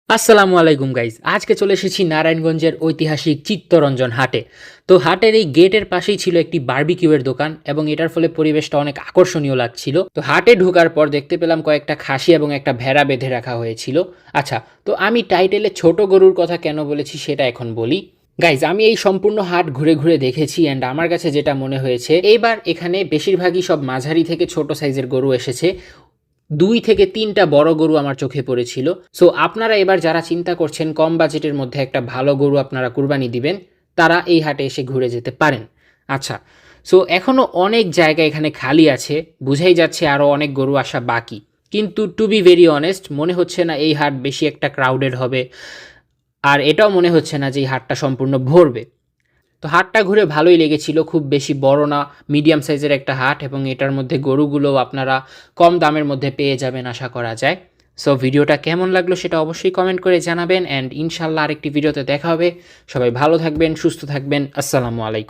আসসালামু আলাইকুম গাইজ, আজকে চলে এসেছি নারায়ণগঞ্জের ঐতিহাসিক চিত্তরঞ্জন হাটে। তো হাটের এই গেটের পাশেই ছিল একটি বারবিকিউয়ের দোকান এবং এটার ফলে পরিবেশটা অনেক আকর্ষণীয় লাগছিল। তো হাটে ঢোকার পর দেখতে পেলাম কয়েকটা খাসি এবং একটা ভেড়া বেঁধে রাখা হয়েছিল। আচ্ছা, তো আমি টাইটেলে ছোট গরুর কথা কেন বলেছি সেটা এখন বলি। গাইজ, আমি এই সম্পূর্ণ হাট ঘুরে ঘুরে দেখেছি অ্যান্ড আমার কাছে যেটা মনে হয়েছে, এইবার এখানে বেশিরভাগই সব মাঝারি থেকে ছোট সাইজের গরু এসেছে। ২ থেকে ৩টা বড় গরু আমার চোখে পড়েছিল। সো আপনারা এবার যারা চিন্তা করছেন কম বাজেটের মধ্যে একটা ভালো গরু আপনারা কুরবানি দিবেন, তারা এই হাটে এসে ঘুরে যেতে পারেন। আচ্ছা, সো এখনও অনেক জায়গা এখানে খালি আছে, বুঝাই যাচ্ছে আরও অনেক গরু আসা বাকি। কিন্তু টু বি ভেরি অনেস্ট, মনে হচ্ছে না এই হাট বেশি একটা ক্রাউডেড হবে, আর এটাও মনে হচ্ছে না যে এই হাটটা সম্পূর্ণ ভরবে। তো হাটটা ঘুরে ভালোই লেগেছিল, খুব বেশি বড় না, মিডিয়াম সাইজের একটা হাট এবং এটার মধ্যে গরুগুলো আপনারা কম দামের মধ্যে পেয়ে যাবেন আশা করা যায়। সো ভিডিওটা কেমন লাগলো সেটা অবশ্যই কমেন্ট করে জানাবেন অ্যান্ড ইনশাল্লাহ আরেকটি ভিডিওতে দেখা হবে। সবাই ভালো থাকবেন, সুস্থ থাকবেন। আসসালামু আলাইকুম।